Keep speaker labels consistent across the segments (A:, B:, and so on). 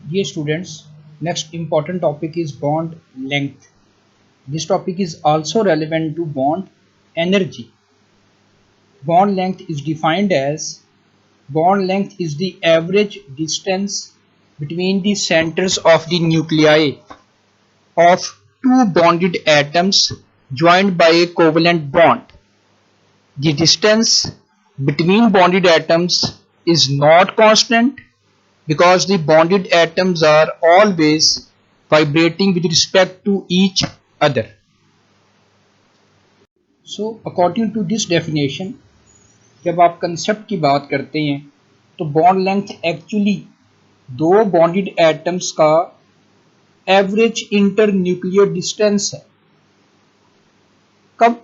A: Dear students, next important topic is bond length. This topic is also relevant to bond energy. Bond length is defined as bond length is the average distance between the centers of the nuclei of two bonded atoms joined by a covalent bond. The distance between bonded atoms is not constant because the bonded atoms are always vibrating with respect to each other. So according to this definition, जब आप concept की बात करते हैं तो bond length actually दो bonded atoms का average inter nuclear distance है. कब?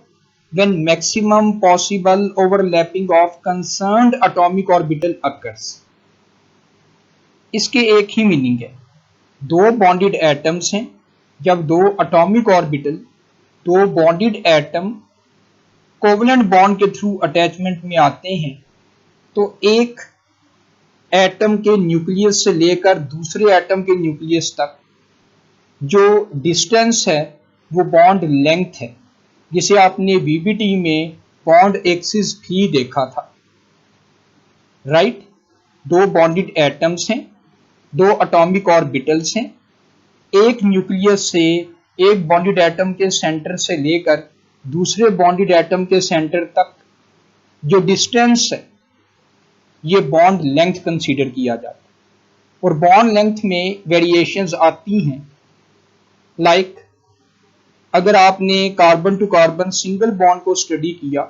A: when maximum possible overlapping of concerned atomic orbital occurs. इसके एक ही मीनिंग है. दो बॉन्डेड एटम्स हैं, जब दो एटॉमिक ऑर्बिटल दो बॉन्डेड एटम कोवलेंट बॉन्ड के थ्रू अटैचमेंट में आते हैं तो एक एटम के न्यूक्लियस से लेकर दूसरे एटम के न्यूक्लियस तक जो डिस्टेंस है वो बॉन्ड लेंथ है, जिसे आपने वीबीटी में बॉन्ड एक्सिस भी देखा था. राइट? दो बॉन्डेड एटम्स हैं, दो एटॉमिक ऑर्बिटल्स हैं, एक न्यूक्लियस से एक बॉन्डेड एटम के सेंटर से लेकर दूसरे बॉन्डेड एटम के सेंटर तक जो डिस्टेंस है ये बॉन्ड लेंथ कंसीडर किया जाता है. और बॉन्ड लेंथ में वेरिएशंस आती हैं. लाइक अगर आपने carbon to carbon single bond को स्टडी किया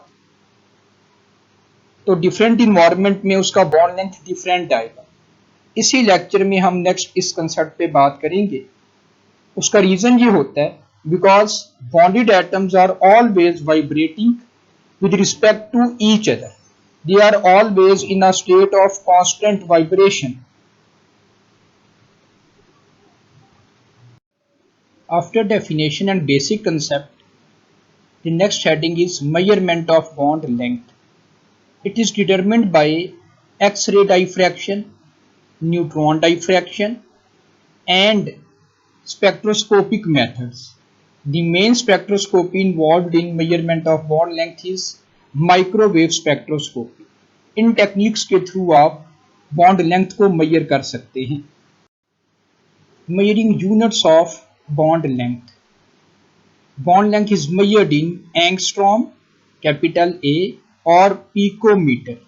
A: तो डिफरेंट इन्वायरमेंट में उसका बॉन्ड लेंथ डिफरेंट आएगा. इसी लेक्चर में हम नेक्स्ट इस कंसेप्ट पे बात करेंगे. उसका रीजन ये होता है because bonded atoms are always vibrating with respect to each other. They are always in a state of constant vibration. After definition and basic concept, the next heading is measurement of bond length. It is determined by X-ray diffraction, neutron diffraction, and spectroscopic methods. The main spectroscopy involved in measurement of bond length is microwave spectroscopy. इन techniques के through आप bond length को measure कर सकते हैं. Measuring units of bond length. Bond length is measured in angstrom capital A और picometer.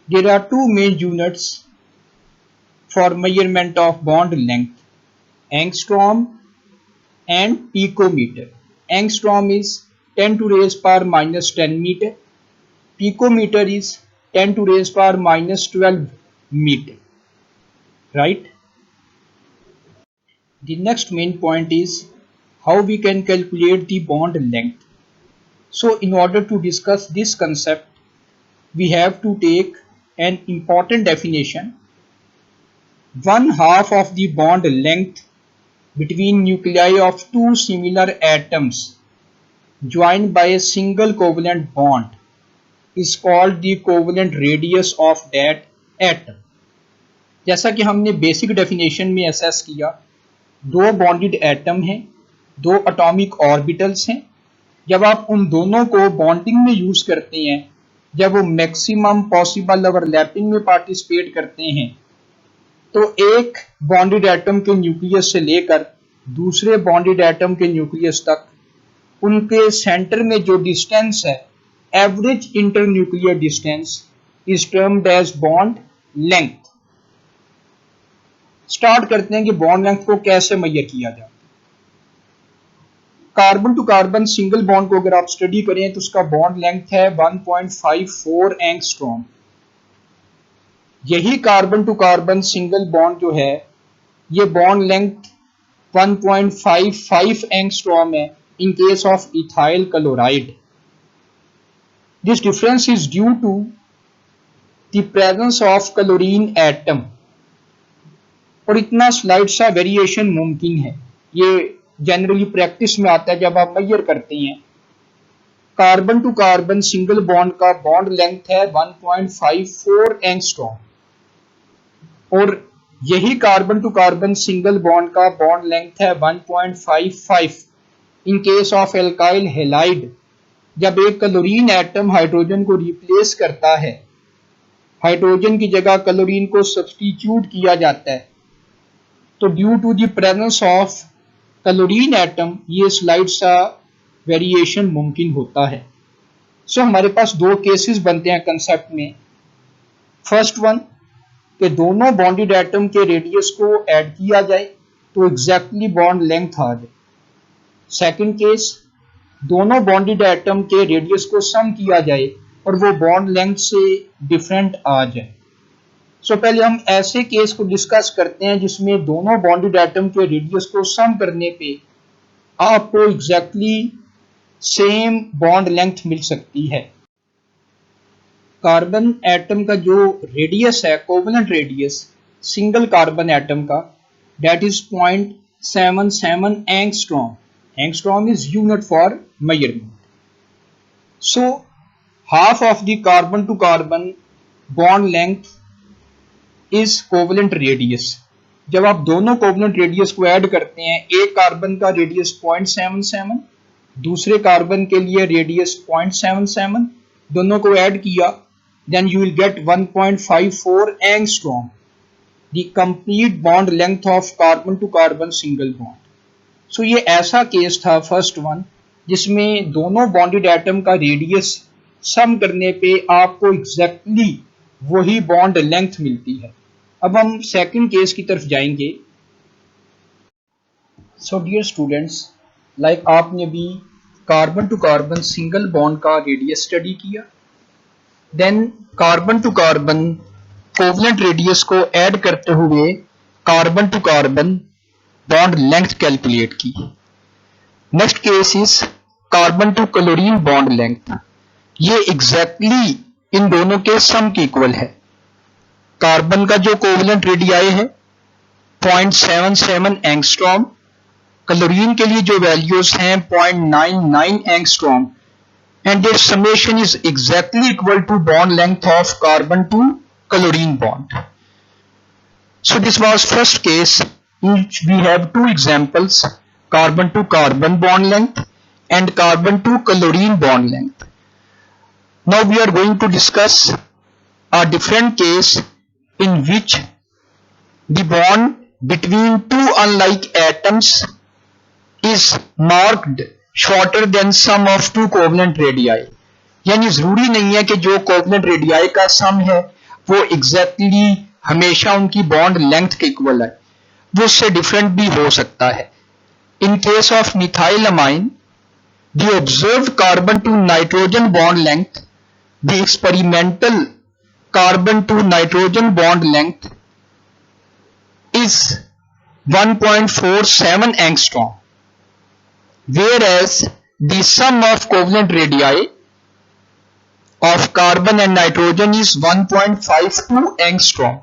A: There are two main units for measurement of bond length, angstrom and picometer. Angstrom is 10 to raise power minus 10 meter. Picometer is 10 to raise power minus 12 meter. Right? The next main point is how we can calculate the bond length. So in order to discuss this concept, we have to take an important definition. One half of the bond length between nuclei of two similar atoms joined by a single covalent bond is called the covalent radius of that atom. जैसा कि हमने basic definition में assess किया, दो bonded atom हैं, दो atomic orbitals हैं. जब आप उन दोनों को बॉन्डिंग में यूज करते हैं, जब वो मैक्सिमम पॉसिबल ओवरलैपिंग में पार्टिसिपेट करते हैं, तो एक बॉन्डेड एटम के न्यूक्लियस से लेकर दूसरे बॉन्डेड एटम के न्यूक्लियस तक उनके सेंटर में जो डिस्टेंस है, average inter nuclear distance, is termed as bond length. Start करते हैं कि बॉन्ड लेंथ को कैसे मेजर किया जाए. Carbon to carbon single bond को अगर आप स्टडी करें तो उसका बॉन्ड लेंथ है 1.54 एंगस्ट्रॉम. यही carbon to carbon single bond जो है ये बॉन्ड लेंथ 1.55 एंगस्ट्रॉम है in case of ethyl chloride. This difference is due to the presence of chlorine atom. और इतना स्लाइड सा वेरिएशन मुमकिन है. ये जनरली प्रैक्टिस में आता है जब आप मेजर करते हैं. Carbon to carbon single bond का बॉन्ड लेंथ है 1.54 एंगस्ट्रॉम और यही carbon to carbon single bond का बॉन्ड लेंथ है 1.55 in case of alkyl halide. जब एक क्लोरीन एटम हाइड्रोजन को रिप्लेस करता है, हाइड्रोजन की जगह क्लोरीन को सब्स्टिट्यूट किया जाता है, तो due to the presence of chlorine atom ये स्लाइड सा वेरिएशन मुमकिन होता है। सो हमारे पास दो केसेस बनते हैं कंसेप्ट में। फर्स्ट वन कि दोनों बॉन्डेड एटम के रेडियस को ऐड किया जाए तो एग्जैक्टली बॉन्ड लेंथ आ जाए। सेकंड केस, दोनों बॉन्डेड एटम के रेडियस को सम किया जाए और वो बॉन्ड लेंथ से डिफरेंट आ जाए। सो पहले हम ऐसे केस को डिस्कस करते हैं जिसमें दोनों बॉन्डेड एटम के रेडियस को सम करने पे आपको एग्जैक्टली सेम बॉन्ड लेंथ मिल सकती है। कार्बन एटम का जो रेडियस है, covalent radius single carbon atom का, that is 0.77 angstrom. Angstrom is unit for measurement. So half of the carbon to carbon bond length is covalent radius. जब आप दोनों कोवेलेंट रेडियस को ऐड करते हैं, एक कार्बन का रेडियस 0.77, दूसरे कार्बन के लिए रेडियस 0.77, दोनों को ऐड किया, then you will get 1.54 angstrom, the complete bond length of carbon to carbon single bond. So ये ऐसा केस था फर्स्ट वन जिसमें दोनों बॉन्डेड एटम का रेडियस सम करने पे आपको एग्जैक्टली वही बॉन्ड लेंथ मिलती है। अब हम सेकंड केस की तरफ जाएंगे। सो डियर स्टूडेंट्स, लाइक आपने भी carbon to carbon single bond का रेडियस स्टडी किया, then carbon to carbon covalent radius को ऐड करते हुए carbon to carbon bond length calculate की। Next case is carbon to chlorine bond length. ये exactly इन दोनों के सम के इक्वल है। कार्बन का जो कोवेलेंट रेडियाई है 0.77 एंगस्ट्रॉम, क्लोरीन के लिए जो वैल्यूज हैं 0.99 angstrom, and their summation is exactly equal to bond length of carbon to chlorine bond. So this was first case in which we have two examples, carbon to carbon bond length and carbon to chlorine bond length. Now we are going to discuss a different case in which the bond between two unlike atoms is marked shorter than sum of two covalent radii. यानी जरूरी नहीं है कि जो covalent radii का सम है वो exactly हमेशा उनकी बॉन्ड लेंथ के इक्वल है, वो उससे डिफरेंट भी हो सकता है। In case of methyl amine, the observed carbon to nitrogen bond length, the experimental carbon to nitrogen bond length is 1.47 angstrom, whereas the sum of covalent radii of carbon and nitrogen is 1.52 angstrom.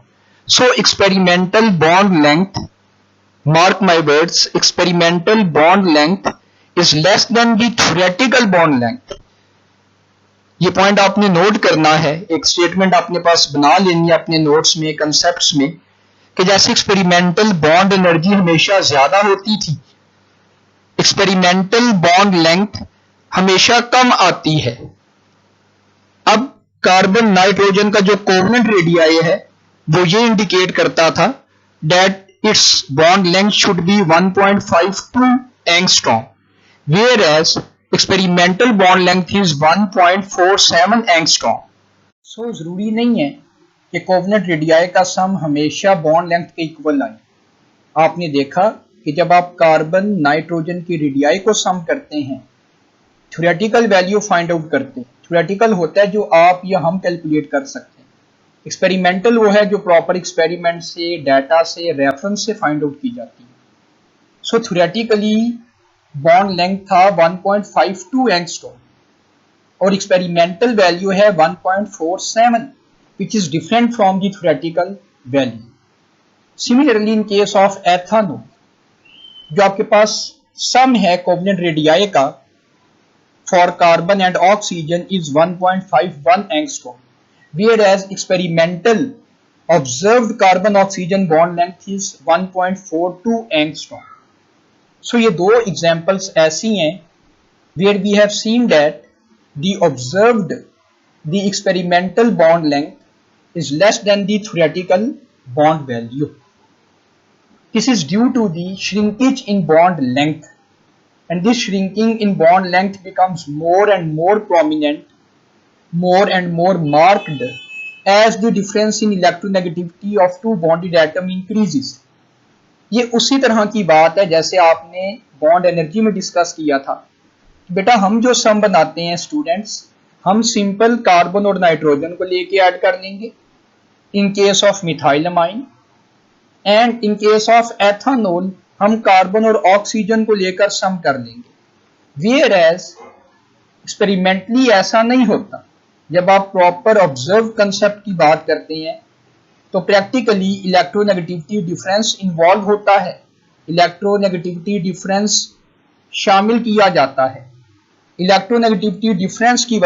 A: So experimental bond length, mark my words, experimental bond length is less than the theoretical bond length. ये point आपने note करना है, एक statement आपने पास बना लेनी है अपने नोट्स में, कंसेप्ट्स में, कि जैसे एक्सपेरिमेंटल बॉन्ड एनर्जी हमेशा ज्यादा होती थी, एक्सपेरिमेंटल बॉन्ड लेंथ हमेशा कम आती है। अब कार्बन नाइट्रोजन का जो कोवेलेंट रेडियाई है वो ये इंडिकेट करता था that its bond length should be 1.52 angstrom, whereas experimental bond length is 1.47 angstrom. So जरूरी नहीं है कि कोवेलेंट रेडियाई का सम हमेशा बॉन्ड लेंथ के इक्वल आए। आपने देखा कि जब आप कार्बन नाइट्रोजन की रेडियाई को सम करते हैं, थ्योरेटिकल वैल्यू फाइंड आउट करते हैं। थ्योरेटिकल होता है जो आप या हम कैलकुलेट कर सकते हैं, एक्सपेरिमेंटल वो है जो प्रॉपर एक्सपेरिमेंट से, डाटा से, रेफरेंस से फाइंड आउट की जाती है। सो थ्योरेटिकली बॉन्ड लेंथ था 1.52 एंगस्ट्रॉम और एक्सपेरिमेंटल वैल्यू है 1.47, which is different from the theoretical value. Similarly in case of ethanol, जो आपके पास सम है कोवेलेंट रेडियाई का for carbon and oxygen is 1.51 angstrom, whereas experimental observed carbon oxygen bond length is 1.42 angstrom. So ये दो examples ऐसी हैं where we have seen that the experimental bond length is less than the theoretical bond value. This is due to the shrinkage in bond length, and this shrinking in bond length becomes more and more prominent, more and more marked as the difference in electronegativity of two bonded atom increases. ये उसी तरह की बात है जैसे आपने bond energy में discuss किया था। बेटा हम जो सम बनाते हैं स्टूडेंट्स, हम सिंपल कार्बन और नाइट्रोजन को लेके ऐड कर लेंगे इन case of methyl amine, and in case of ethanol हम कार्बन और ऑक्सीजन को लेकर सम कर लेंगे। वेयर एज एक्सपेरिमेंटली ऐसा नहीं होता। जब आप प्रॉपर ऑब्जर्व कंसेप्ट की बात करते हैं तो प्रैक्टिकली इलेक्ट्रोनेगेटिविटी डिफरेंस इन्वॉल्व होता है, इलेक्ट्रोनेगेटिविटी डिफरेंस शामिल किया जाता है। इलेक्ट्रोनेगेटिविटी डिफरेंस की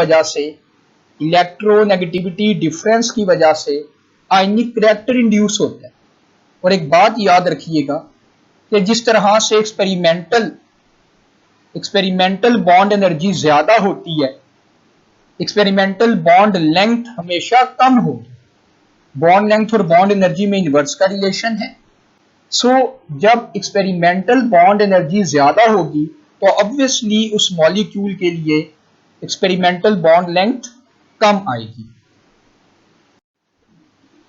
A: वजह से आयनिक करैक्टर इंड्यूस होता है। और एक बात याद रखिएगा कि जिस तरह से एक्सपेरिमेंटल बॉन्ड एनर्जी ज्यादा होती है, एक्सपेरिमेंटल बॉन्ड लेंथ हमेशा कम होगी। बॉन्ड लेंथ और बॉन्ड एनर्जी में इनवर्स का रिलेशन है। सो जब एक्सपेरिमेंटल बॉन्ड एनर्जी ज्यादा होगी तो ऑब्वियसली उस मॉलिक्यूल के लिए एक्सपेरिमेंटल बॉन्ड लेंथ कम आएगी।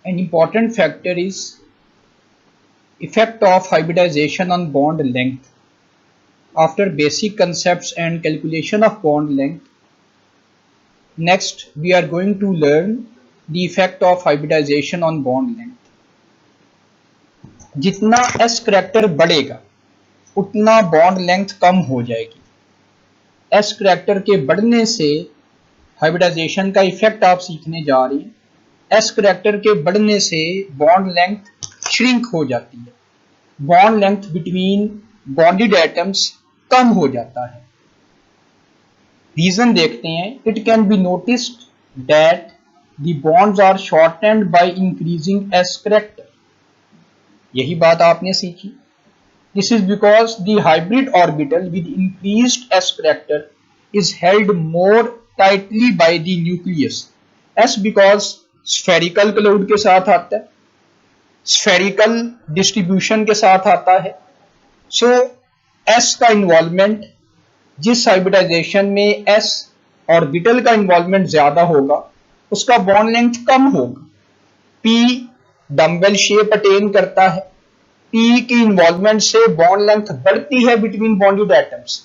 A: An important factor is effect of hybridization on bond length. After basic concepts and calculation of bond length, next we are going to learn the effect of hybridization on bond length. जितना s character बढ़ेगा उतना bond length कम हो जाएगी। s character के बढ़ने से hybridisation का effect आप सीखने जा रही हैं। s करैक्टर के बढ़ने से बॉन्ड लेंथ श्रिंक हो जाती है, bond length between bonded atoms कम हो जाता है। रीजन देखते हैं। It can be noticed that the bonds are shortened by increasing s character. यही बात आपने सीखी। This is because the hybrid orbital with increased s character is held more tightly by the nucleus. s because spherical cloud के साथ आता है, spherical distribution के साथ आता है। सो s का इन्वॉल्वमेंट, जिस हाइब्रिडाइजेशन में s ऑर्बिटल का इन्वॉल्वमेंट ज्यादा होगा उसका बॉन्ड लेंथ कम होगा। p डम्बल शेप अटेन करता है, p की इन्वॉल्वमेंट से बॉन्ड लेंथ बढ़ती है बिटवीन बॉन्डेड एटम्स।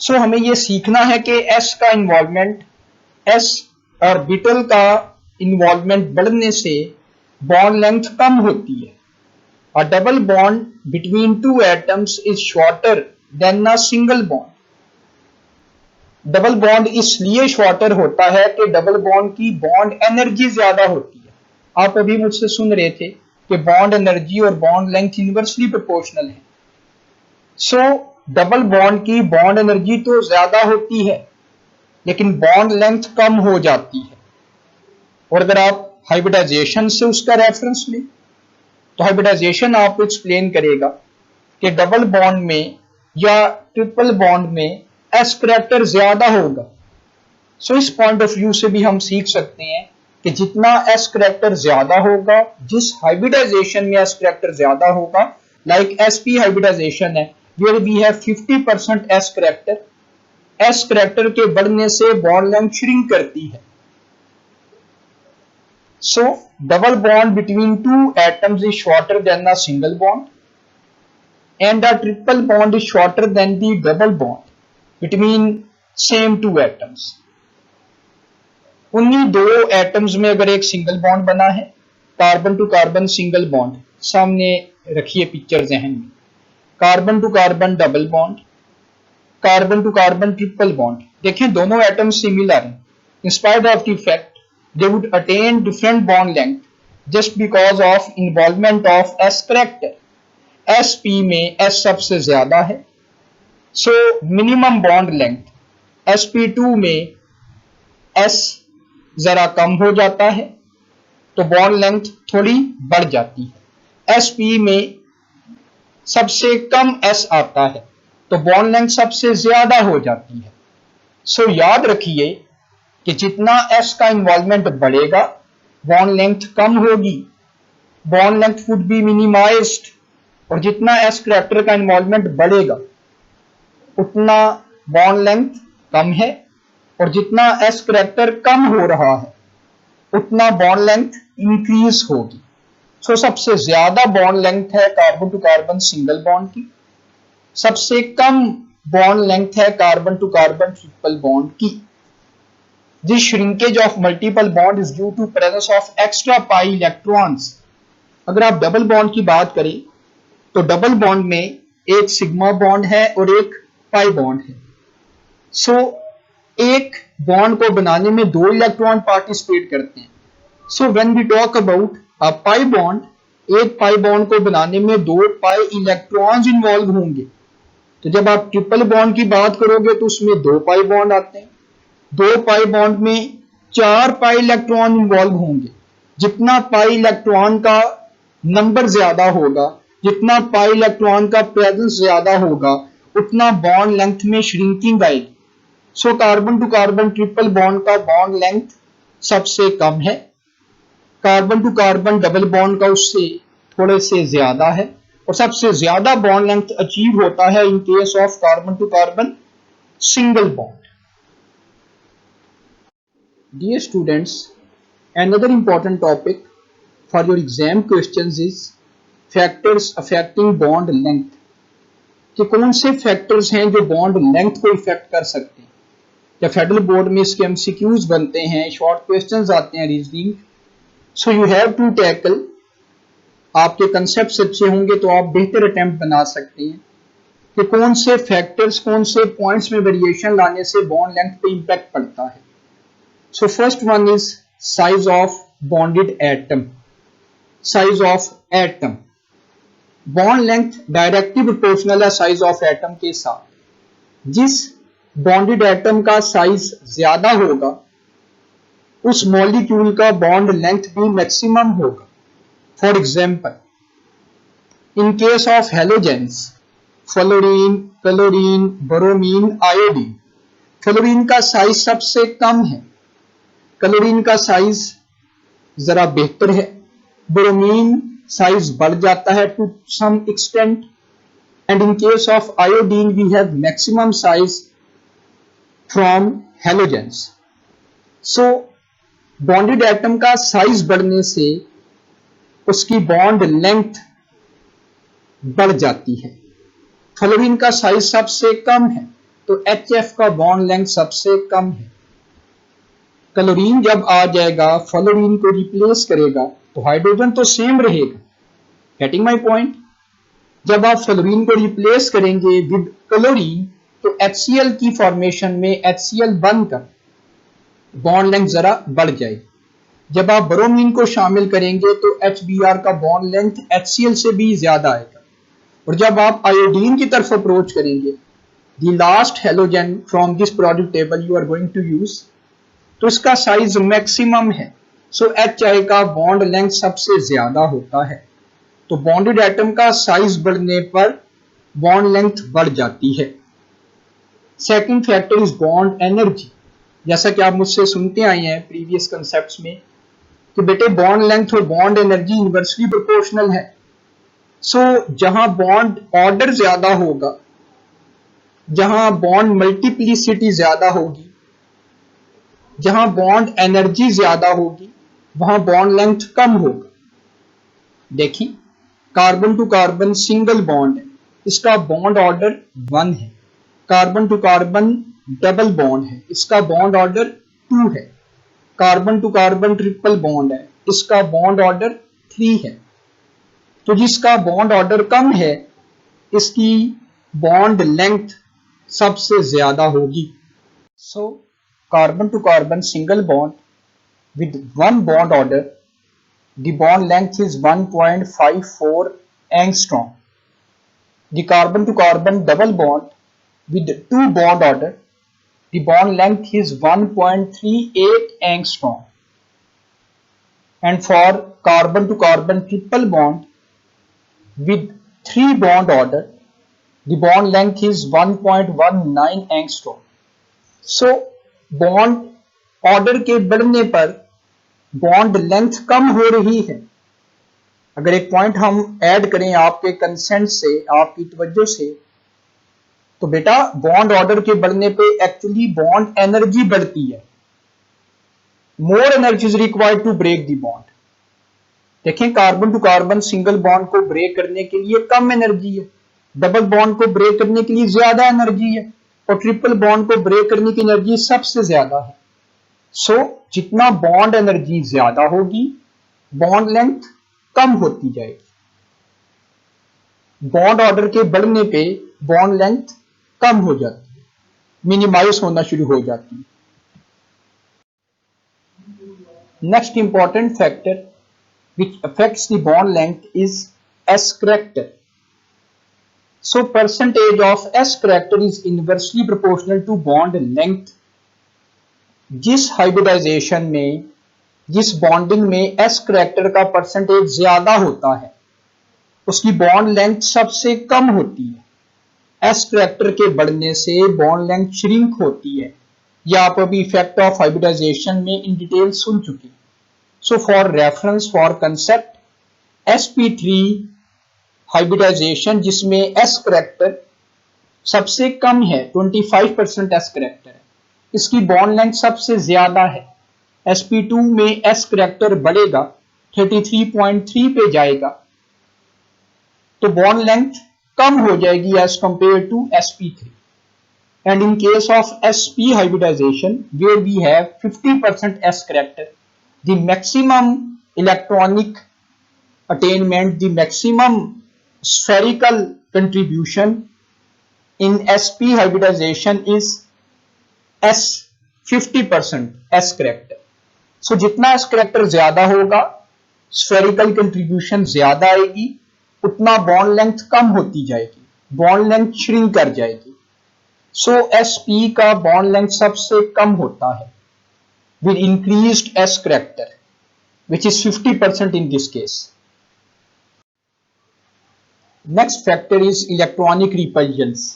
A: सो हमें यह सीखना है कि s का इन्वॉल्वमेंट, s ऑर्बिटल का इन्वॉल्वमेंट बढ़ने से बॉन्ड लेंथ कम होती है। A double bond between two atoms is shorter than a single bond. Double bond इसलिए शॉर्टर होता है कि डबल बॉन्ड की बॉन्ड एनर्जी ज्यादा होती है। आप अभी मुझसे सुन रहे थे कि बॉन्ड एनर्जी और बॉन्ड लेंथ इनवर्सली प्रोपोर्शनल है। सो डबल बॉन्ड की बॉन्ड एनर्जी तो ज्यादा होती है लेकिन बॉन्ड लेंथ कम हो जाती है। और अगर आप हाइब्रिडाइजेशन से उसका रेफरेंस लें तो हाइब्रिडाइजेशन आपको एक्सप्लेन करेगा कि डबल बॉन्ड में या ट्रिपल बॉन्ड में s करैक्टर ज्यादा होगा। सो इस पॉइंट ऑफ व्यू से भी हम सीख सकते हैं कि जितना s करैक्टर ज्यादा होगा, जिस हाइब्रिडाइजेशन में s करैक्टर ज्यादा होगा, लाइक sp हाइब्रिडाइजेशन है where we have 50% s character, s character के बढ़ने से बॉन्ड लेंथ श्रिंक करती है। So double bond between two atoms is shorter than a single bond, and a triple bond is shorter than the double bond between same two atoms. उन्हीं दो atoms में अगर एक सिंगल बॉन्ड बना है, carbon to carbon single bond, सामने रखिए picture जहन में, carbon to carbon double bond, carbon to carbon triple bond. देखिए दोनों एटम्स सिमिलर हैं। In spite of the fact they would attain different bond length just because of involvement of s character. sp में s सबसे ज्यादा है, so minimum bond length sp2 में s जरा कम हो जाता है, तो बॉन्ड लेंथ थोड़ी बढ़ जाती है। sp में सबसे कम s आता है तो बॉन्ड लेंथ सबसे ज्यादा हो जाती है। सो याद रखिए कि जितना s का इन्वॉल्वमेंट बढ़ेगा बॉन्ड लेंथ कम होगी, bond length would be minimised, और जितना s करैक्टर का इन्वॉल्वमेंट बढ़ेगा उतना बॉन्ड लेंथ कम है, और जितना s करैक्टर कम हो रहा है उतना बॉन्ड लेंथ इंक्रीज होगी। सो सबसे ज्यादा बॉन्ड लेंथ है carbon to carbon single bond की, सबसे कम बॉन्ड लेंथ है carbon to carbon triple bond की। This shrinkage of multiple bond is due to presence of extra pi electrons. अगर आप डबल बॉन्ड की बात करें तो डबल बॉन्ड में एक सिग्मा बॉन्ड है और एक पाई बॉन्ड है। सो एक बॉन्ड को बनाने में 2 इलेक्ट्रॉन पार्टिसिपेट करते हैं। So when we talk about a pi bond, एक पाई बॉन्ड को बनाने में 2 पाई इलेक्ट्रॉन्स इन्वॉल्व होंगे। तो जब आप ट्रिपल बॉन्ड की बात करोगे तो उसमें 2 पाई बॉन्ड आते हैं, 2 पाई बॉन्ड में 4 पाई इलेक्ट्रॉन इन्वॉल्व होंगे। जितना पाई इलेक्ट्रॉन का नंबर ज्यादा होगा, जितना पाई इलेक्ट्रॉन का प्रेजेंस ज्यादा होगा, उतना बॉन्ड लेंथ में श्रिंकिंग आएगी। So carbon to carbon triple bond का बॉन्ड लेंथ सबसे कम है, carbon to carbon double bond का उससे थोड़े से ज्यादा है, और सबसे ज्यादा बॉन्ड लेंथ अचीव होता है in case of carbon to carbon single bond. Dear students, another important topic for your exam questions is factors affecting bond length। कि कौन से फैक्टर्स हैं जो बॉन्ड लेंथ को इफेक्ट कर सकते हैं। या फेडरल बोर्ड में इसके एमसीक्यूज बनते हैं, शॉर्ट क्वेश्चंस आते हैं reasoning. So you have to tackle, आपके कंसेप्ट अच्छे होंगे तो आप बेहतर अटेम्प्ट बना सकते हैं कि कौन से फैक्टर्स, कौन से पॉइंट्स में वेरिएशन लाने से बॉन्ड लेंथ पे इंपैक्ट पड़ता है। So first one is size of bonded atom. Size of atom, bond length directly proportional है साइज ऑफ एटम के साथ। जिस बॉन्डेड एटम का साइज ज्यादा होगा उस मॉलिक्यूल का बॉन्ड लेंथ भी मैक्सिमम होगा। For example, in case of halogens, fluorine, chlorine, bromine, iodine, fluorine का साइज सबसे कम है, क्लोरीन का साइज जरा बेहतर है, ब्रोमीन साइज बढ़ जाता है to some extent, and in case of iodine we have maximum size from halogens. So bonded atom का साइज बढ़ने से उसकी बॉन्ड लेंथ बढ़ जाती है। फ्लोरीन का साइज सबसे कम है तो HF का बॉन्ड लेंथ सबसे कम है। क्लोरीन जब आ जाएगा फ्लोरीन को रिप्लेस करेगा तो हाइड्रोजन तो सेम रहेगा। Getting my point? जब आप फ्लोरीन को रिप्लेस करेंगे विद क्लोरीन तो HCl की फॉर्मेशन में HCl बनकर बॉन्ड लेंथ जरा बढ़ जाएगी। जब आप ब्रोमीन को शामिल करेंगे तो HBr का बॉन्ड लेंथ HCl से भी ज्यादा आएगा। और जब आप आयोडीन की तरफ अप्रोच करेंगे, the last halogen from this product table you are going to use, तो इसका साइज मैक्सिमम है। सो HI का बॉन्ड लेंथ सबसे ज्यादा होता है। तो बॉन्डेड एटम का साइज बढ़ने पर बॉन्ड लेंथ बढ़ जाती है। Second factor is bond energy. जैसा कि आप मुझसे सुनते आए हैं प्रीवियस कंसेप्ट्स में कि बेटे बॉन्ड लेंथ और बॉन्ड एनर्जी इनवर्सली प्रोपोर्शनल है। सो जहां बॉन्ड ऑर्डर ज्यादा होगा, जहां बॉन्ड मल्टीप्लिसिटी ज्यादा होगी, जहां बॉन्ड एनर्जी ज्यादा होगी, वहां बॉन्ड लेंथ कम होगा। देखिए, carbon to carbon single bond है, इसका बॉन्ड ऑर्डर 1 है। Carbon to carbon double bond है, इसका बॉन्ड ऑर्डर 2 है। Carbon to carbon triple bond है, इसका बॉन्ड ऑर्डर 3 है। तो जिसका बॉन्ड ऑर्डर कम है इसकी बॉन्ड लेंथ सबसे ज्यादा होगी। So carbon to carbon single bond with 1 bond order, the bond length is 1.54 angstrom. The carbon to carbon double bond with 2 bond order, the bond length is 1.38 angstrom. and for carbon to carbon triple bond with 3 bond order, the bond length is 1.19 angstrom. So bond order के बढ़ने पर bond length कम हो रही है। अगर एक point हम add करें आपके कंसेंट से, आपकी तवज्जो से, तो बेटा बॉन्ड ऑर्डर के बढ़ने पे एक्चुअली बॉन्ड एनर्जी बढ़ती है। More energy is required to break the bond. देखें, carbon to carbon single bond को ब्रेक करने के लिए कम एनर्जी है, डबल बॉन्ड को ब्रेक करने के लिए ज्यादा एनर्जी है, और ट्रिपल बॉन्ड को ब्रेक करने की एनर्जी सबसे ज्यादा है। सो जितना बॉन्ड एनर्जी ज्यादा होगी, बॉन्ड लेंथ कम होती जाएगी। बॉन्ड ऑर्डर के बढ़ने पे बॉन्ड लेंथ कम हो जाती है, मिनिमाइज होना शुरू हो जाती है। Next important factor which affects the bond length is S character. So percentage of S character is inversely proportional to bond length. जिस हाइब्रिडाइजेशन में, जिस बॉन्डिंग में S character का परसेंटेज ज्यादा होता है, उसकी बॉन्ड लेंथ सबसे कम होती है। S character के बढ़ने से बॉन्ड लेंथ श्रिंक होती है। यह आप अभी इफेक्ट ऑफ हाइब्रिडाइजेशन में इन डिटेल सुन चुकी। So for reference for concept, sp3 hybridization जिसमें S character सबसे कम है, 25% S character है, इसकी बॉन्ड लेंथ सबसे ज्यादा है। sp2 में S character बढ़ेगा, 33.3 पे जाएगा, तो बॉन्ड लेंथ कम हो जाएगी as compared to sp3. And in case of sp hybridization where we have 50% S character, the maximum electronic attainment, the maximum spherical contribution in sp hybridization is S 50% S character. So जितना S character ज्यादा होगा, spherical contribution ज्यादा आएगी, उतना bond length कम होती जाएगी, bond length shrink कर जाएगी। So sp का बॉन्ड लेंथ सबसे कम होता है with increased S character, which is 50% in this case. Next factor is electronic repulsions.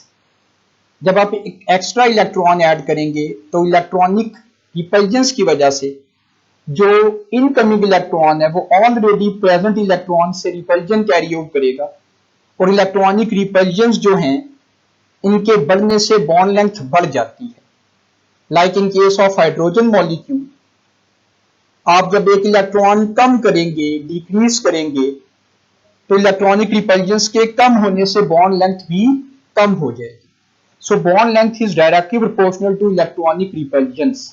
A: जब आप एक एक्स्ट्रा इलेक्ट्रॉन ऐड करेंगे तो इलेक्ट्रॉनिक रिपल्जेंस की वजह से जो इनकमिंग इलेक्ट्रॉन है वो ऑलरेडी प्रेजेंट इलेक्ट्रॉन से रिपल्जन कैरी आउट करेगा, और इलेक्ट्रॉनिक रिपल्जेंस जो हैं इनके बढ़ने से बॉन्ड लेंथ बढ़ जाती है। Like in case of hydrogen molecule, आप जब एक इलेक्ट्रॉन कम करेंगे, डिक्रीज करेंगे, तो इलेक्ट्रॉनिक रिपल्जेंस के कम होने से बॉन्ड लेंथ भी कम हो जाएगी। So bond length is directly proportional to electronic repulsion.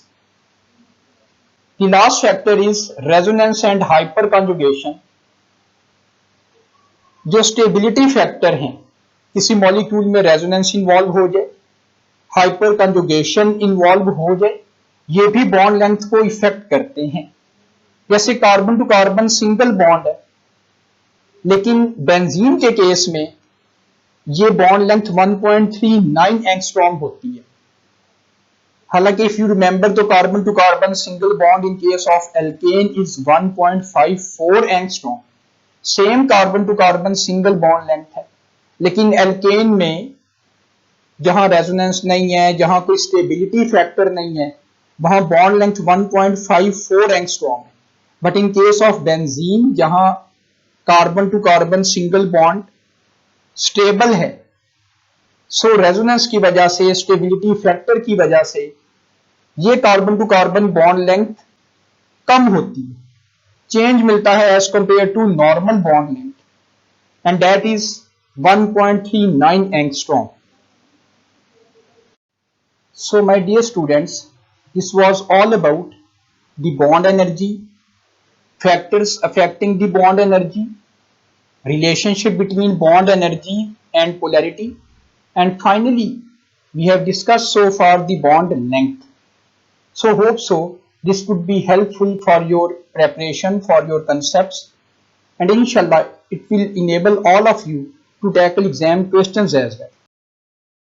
A: The last factor is resonance and hyperconjugation. जो स्टेबिलिटी फैक्टर हैं, किसी मॉलिक्यूल में रेजोनेंस इन्वॉल्व हो जाए, हाइपर कॉन्जुगेशन इन्वॉल्व हो जाए, ये भी बॉन्ड लेंथ को इफेक्ट करते हैं। जैसे carbon to carbon single bond है, लेकिन बेंजीन के केस में ये बॉन्ड लेंथ 1.39 एंगस्ट्रॉम होती है। हालांकि इफ यू रिमेंबर, तो carbon to carbon single bond in case of alkane is 1.54 angstrom. Same carbon to carbon single bond length है, लेकिन एल्केन में जहां रेजोनेंस नहीं है, जहां कोई स्टेबिलिटी फैक्टर नहीं है, वहां बॉन्ड लेंथ 1.54 एंगस्ट्रॉम है। But in case of benzene, जहां carbon to carbon single bond stable है, सो रेजोनेंस की वजह से, स्टेबिलिटी फैक्टर की वजह से ये carbon to carbon bond length कम होती है, चेंज मिलता है as compare to normal bond length, and that is 1.39 angstrom. So my dear students, this was all about the bond energy, factors affecting the bond energy, relationship between bond energy and polarity, and finally we have discussed so far the bond length. So hope so this would be helpful for your preparation, for your concepts, and inshallah it will enable all of you to tackle exam questions as well.